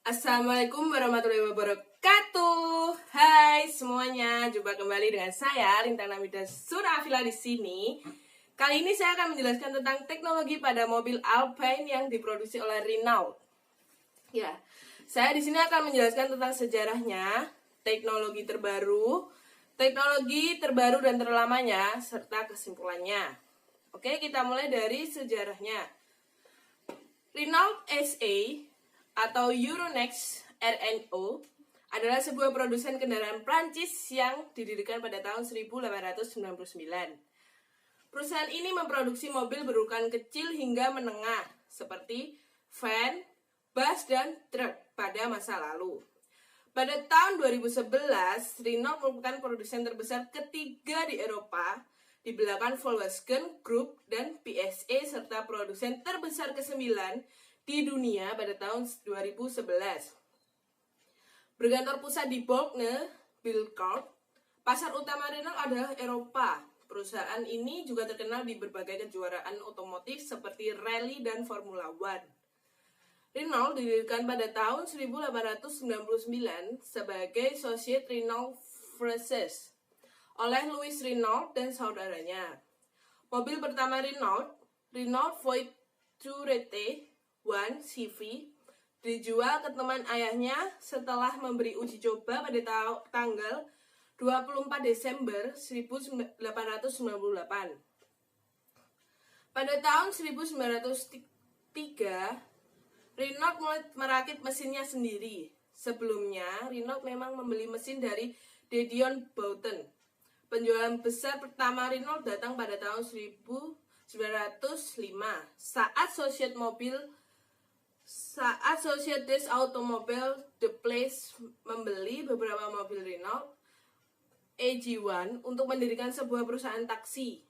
Assalamualaikum warahmatullahi wabarakatuh. Hai semuanya, jumpa kembali dengan saya Lintang Namida Surafila di sini. Kali ini saya akan menjelaskan tentang teknologi pada mobil Alpine yang diproduksi oleh Renault. Ya, saya di sini akan menjelaskan tentang sejarahnya, teknologi terbaru dan terlamanya serta kesimpulannya. Oke, kita mulai dari sejarahnya. Renault SA atau Euronext RNO adalah sebuah produsen kendaraan Prancis yang didirikan pada tahun 1899. Perusahaan ini memproduksi mobil berukuran kecil hingga menengah seperti van, bus, dan truk pada masa lalu. Pada tahun 2011, Renault merupakan produsen terbesar ketiga di Eropa di belakang Volkswagen Group dan PSA serta produsen terbesar ke-9 di dunia pada tahun 2011. Berkantor pusat di Bogne, Bilkart, pasar utama Renault adalah Eropa. Perusahaan ini juga terkenal di berbagai kejuaraan otomotif seperti rally dan Formula One. Renault didirikan pada tahun 1899 sebagai Société Renault Française oleh Louis Renault dan saudaranya. Mobil pertama Renault Voiturette 1 CV dijual ke teman ayahnya setelah memberi uji coba pada tanggal 24 Desember 1898. Pada tahun 1903, Renault mulai merakit mesinnya sendiri. Sebelumnya, Renault memang membeli mesin dari Didion Bouton. Penjualan besar pertama Renault datang pada tahun 1905 saat Société Automobile de Place membeli beberapa mobil Renault AG1 untuk mendirikan sebuah perusahaan taksi.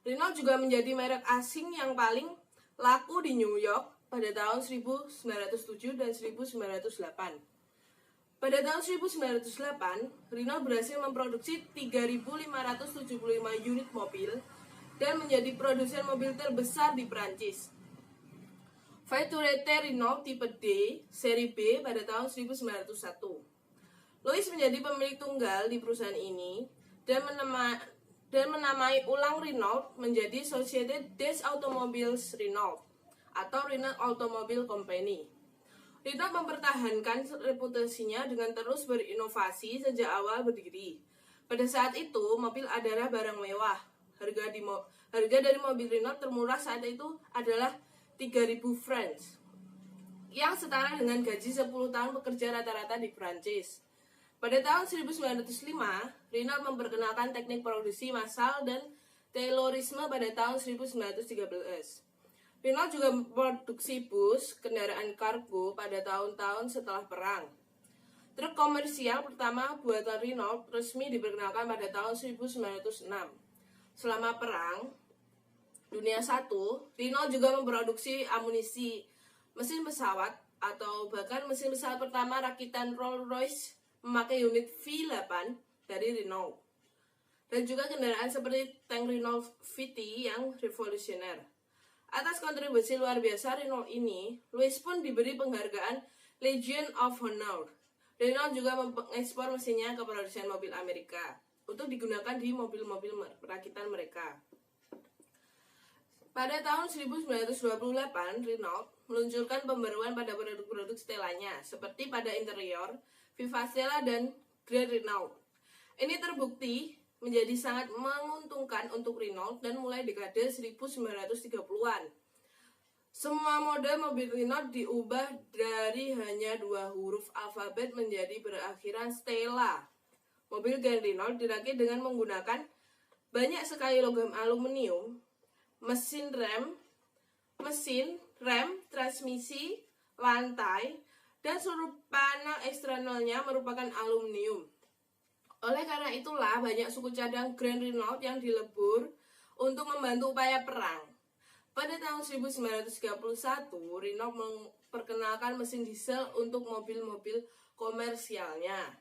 Renault juga menjadi merek asing yang paling laku di New York pada tahun 1907 dan 1908. Pada tahun 1908, Renault berhasil memproduksi 3.575 unit mobil dan menjadi produsen mobil terbesar di Prancis. Voiturette Renault tipe D, seri B pada tahun 1901. Louis menjadi pemilik tunggal di perusahaan ini dan menamai ulang Renault menjadi Société des Automobiles Renault atau Renault Automobile Company. Renault mempertahankan reputasinya dengan terus berinovasi sejak awal berdiri. Pada saat itu, mobil adalah barang mewah. Harga dari mobil Renault termurah saat itu adalah 3.000 francs, yang setara dengan gaji 10 tahun bekerja rata-rata di Prancis. Pada tahun 1905, Renault memperkenalkan teknik produksi massal dan Taylorisme pada tahun 1913. Renault juga memproduksi bus, kendaraan kargo pada tahun-tahun setelah perang. Truk komersial pertama buatan Renault resmi diperkenalkan pada tahun 1906. Selama Perang Dunia I, Renault juga memproduksi amunisi, mesin pesawat, atau bahkan mesin pesawat pertama rakitan Rolls-Royce memakai unit V8 dari Renault. Dan juga kendaraan seperti tank Renault VT yang revolusioner. Atas kontribusi luar biasa Renault ini, Louis pun diberi penghargaan Legion of Honor. Renault juga mengekspor mesinnya ke produsen mobil Amerika untuk digunakan di mobil-mobil rakitan mereka. Pada tahun 1928, Renault meluncurkan pembaruan pada produk-produk Stellanya, seperti pada interior, Viva Stella dan Grand Renault. Ini terbukti menjadi sangat menguntungkan untuk Renault dan mulai dekade 1930-an. Semua mode mobil Renault diubah dari hanya 2 huruf alfabet menjadi berakhiran Stella. Mobil Grand Renault dirakit dengan menggunakan banyak sekali logam aluminium, mesin rem, transmisi, lantai, dan seluruh panel eksternalnya merupakan aluminium. Oleh karena itulah banyak suku cadang Grand Renault yang dilebur untuk membantu upaya perang. Pada tahun 1931, Renault memperkenalkan mesin diesel untuk mobil-mobil komersialnya.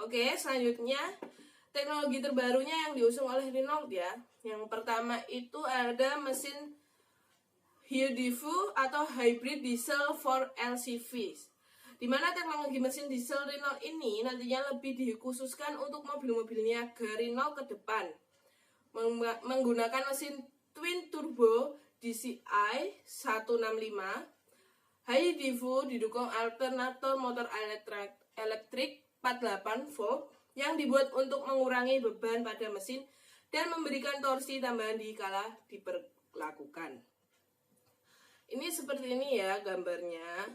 Oke, selanjutnya teknologi terbarunya yang diusung oleh Renault ya. Yang pertama itu ada mesin HDV atau Hybrid Diesel for LCVs. di mana teknologi mesin diesel Renault ini nantinya lebih dikhususkan untuk mobil-mobil niaga Renault ke depan, menggunakan mesin twin turbo DCI 165 high divu didukung alternator motor elektrik 48 volt yang dibuat untuk mengurangi beban pada mesin dan memberikan torsi tambahan dikala diperlakukan. Ini seperti ini ya gambarnya.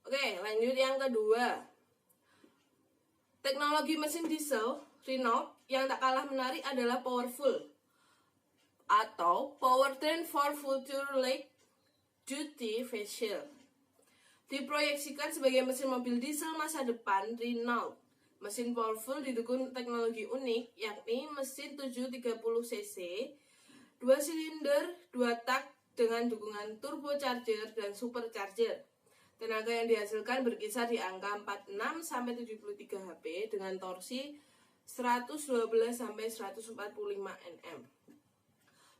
Oke, lanjut yang kedua. Teknologi mesin diesel Renault yang tak kalah menarik adalah powerful atau powertrain for future light duty vessel. Diproyeksikan sebagai mesin mobil diesel masa depan Renault. Mesin powerful didukung teknologi unik, yakni mesin 730 cc, 2 silinder, 2 tak dengan dukungan turbocharger dan supercharger. Tenaga yang dihasilkan berkisar di angka 46-73 HP dengan torsi 112-145 Nm.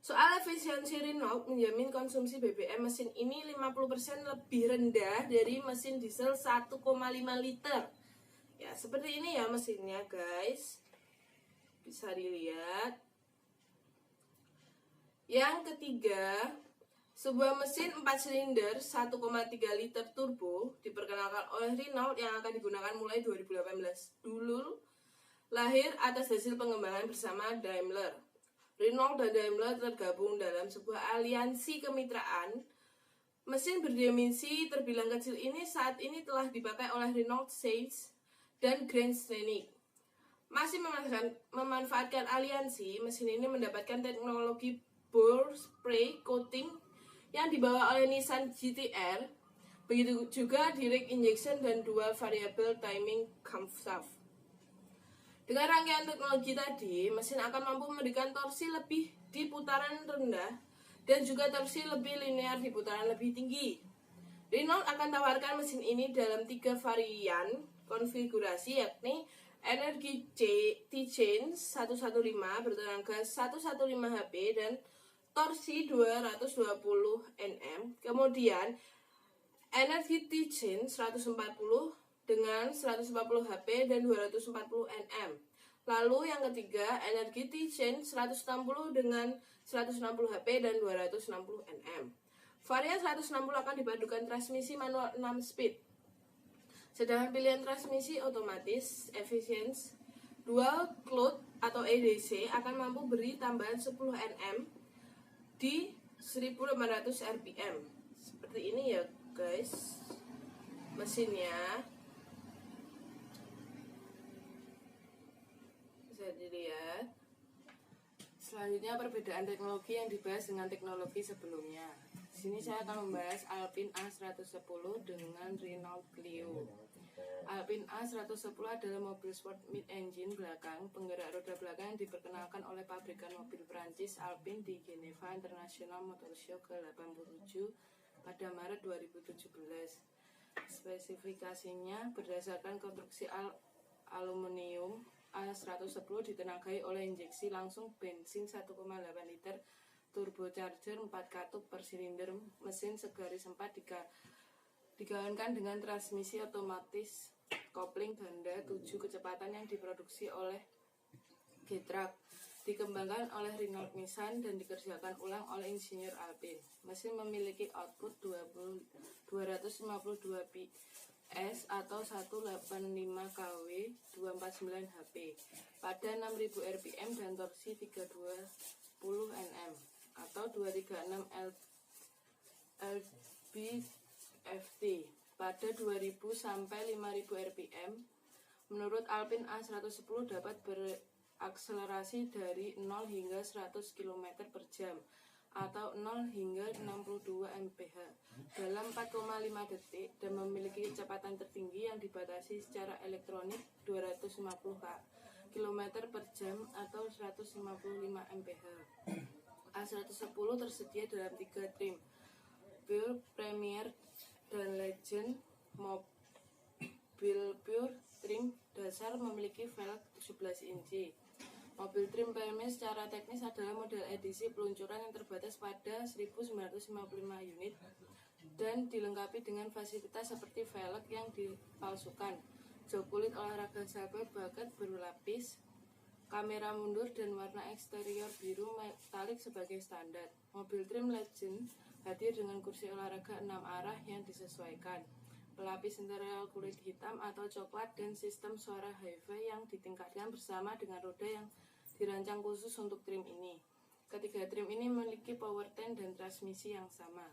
Soal efisiensi Renault menjamin konsumsi BBM mesin ini 50% lebih rendah dari mesin diesel 1,5 liter. Ya, seperti ini ya mesinnya, guys. Bisa dilihat. Yang ketiga, sebuah mesin 4 silinder 1,3 liter turbo diperkenalkan oleh Renault yang akan digunakan mulai 2018 dulu. Lahir atas hasil pengembangan bersama Daimler. Renault dan Daimler tergabung dalam sebuah aliansi kemitraan. Mesin berdimensi terbilang kecil ini saat ini telah dipakai oleh Renault Sage dan Grand Scenic. Masih memanfaatkan aliansi, mesin ini mendapatkan teknologi bore spray coating yang dibawa oleh Nissan GT-R, begitu juga direct injection dan dual variable timing camshaft. Dengan rangkaian teknologi tadi, mesin akan mampu memberikan torsi lebih di putaran rendah dan juga torsi lebih linear di putaran lebih tinggi. Renault akan tawarkan mesin ini dalam 3 varian konfigurasi, yakni Energy T-Change 115 bertenaga 115 HP dan torsi 220 Nm. Kemudian Energy T-Change 140 dengan 140 HP dan 240 Nm. Lalu yang ketiga Energy T-Change 160 dengan 160 HP dan 260 Nm. Varian 160 akan dipadukan transmisi manual 6 speed. Sedangkan pilihan transmisi otomatis efisiensi dual clutch atau EDC akan mampu beri tambahan 10 Nm di 1800 rpm. Seperti ini ya guys mesinnya, bisa dilihat. Selanjutnya perbedaan teknologi yang dibahas dengan teknologi sebelumnya. Di sini saya akan membahas Alpine A110 dengan Renault Clio. Alpine A110 adalah mobil sport mid-engine belakang penggerak roda belakang yang diperkenalkan oleh pabrikan mobil Prancis Alpine di Geneva International Motor Show ke-87 pada Maret 2017. Spesifikasinya berdasarkan konstruksi aluminium, A110 ditenagai oleh injeksi langsung bensin 1,8 liter turbocharger 4 katup per silinder. Mesin segaris 4 digawankan dengan transmisi otomatis kopling ganda 7 kecepatan yang diproduksi oleh Getrack, dikembangkan oleh Renault Nissan dan dikerjakan ulang oleh insinyur Alpine. Mesin memiliki output 252 PS atau 185 kW 249 HP pada 6000 rpm dan torsi 320 Nm atau 236 lb-ft pada 2000 sampai 5000 rpm. Menurut Alpine A110 dapat berakselerasi dari 0 hingga 100 km per jam atau 0 hingga 62 mph dalam 4,5 detik dan memiliki kecepatan tertinggi yang dibatasi secara elektronik 250 km per jam atau 155 mph. A110 tersedia dalam 3 trim, Pure, Premier, dan Legend. Mobil Pure trim dasar memiliki velg 17 inci. Mobil trim Premier secara teknis adalah model edisi peluncuran yang terbatas pada 1955 unit dan dilengkapi dengan fasilitas seperti velg yang dipalsukan, jok kulit olahraga sahabat bakat berlapis, kamera mundur dan warna eksterior biru metalik sebagai standar. Mobil trim Legend hadir dengan kursi olahraga 6 arah yang disesuaikan, pelapis interior kulit hitam atau coklat, dan sistem suara hi-fi yang ditingkatkan bersama dengan roda yang dirancang khusus untuk trim ini. Ketiga trim ini memiliki powertrain dan transmisi yang sama.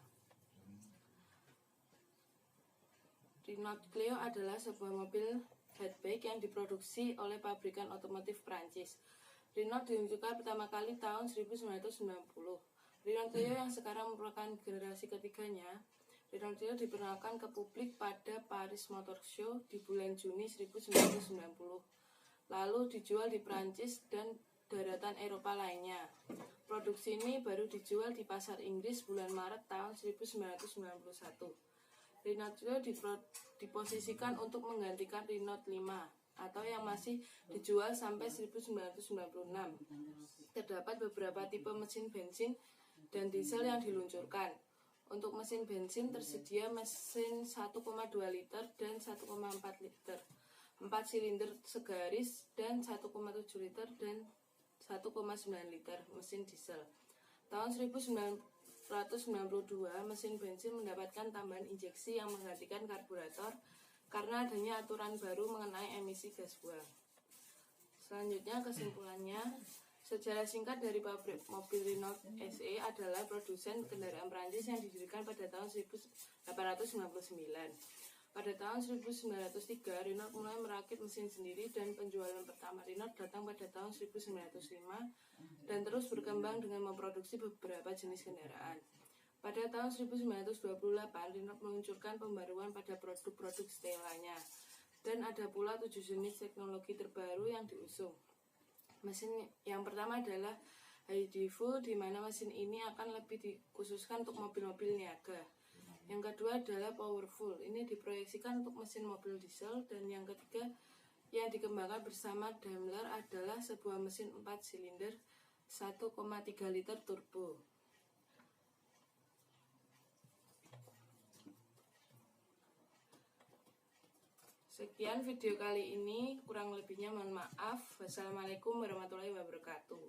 Renault Clio adalah sebuah mobil hatchback yang diproduksi oleh pabrikan otomotif Prancis. Renault diluncurkan pertama kali tahun 1990. Renault Clio yang sekarang merupakan generasi ketiganya, Renault Clio diperkenalkan ke publik pada Paris Motor Show di bulan Juni 1990. Lalu dijual di Prancis dan daratan Eropa lainnya. Produksi ini baru dijual di pasar Inggris bulan Maret tahun 1991. Renault Clio diposisikan untuk menggantikan Renault 5 atau yang masih dijual sampai 1996. Terdapat beberapa tipe mesin bensin dan diesel yang diluncurkan. Untuk mesin bensin tersedia mesin 1,2 liter dan 1,4 liter, 4 silinder segaris dan 1,7 liter dan 1,9 liter mesin diesel. Tahun 1992, mesin bensin mendapatkan tambahan injeksi yang menggantikan karburator karena adanya aturan baru mengenai emisi gas buang. Selanjutnya kesimpulannya, sejarah singkat dari pabrik mobil Renault SE adalah produsen kendaraan Prancis yang didirikan pada tahun 1899. Pada tahun 1903, Renault mulai merakit mesin sendiri dan penjualan pertama Renault datang pada tahun 1905 dan terus berkembang dengan memproduksi beberapa jenis kendaraan. Pada tahun 1928, Renault meluncurkan pembaruan pada produk-produk setelahnya dan ada pula 7 jenis teknologi terbaru yang diusung. Mesin yang pertama adalah High-Dive, di mana mesin ini akan lebih dikhususkan untuk mobil-mobil niaga. Yang kedua adalah Powerful, ini diproyeksikan untuk mesin mobil diesel. Dan yang ketiga yang dikembangkan bersama Daimler adalah sebuah mesin 4 silinder 1,3 liter turbo. Sekian video kali ini, kurang lebihnya mohon maaf. Wassalamualaikum warahmatullahi wabarakatuh.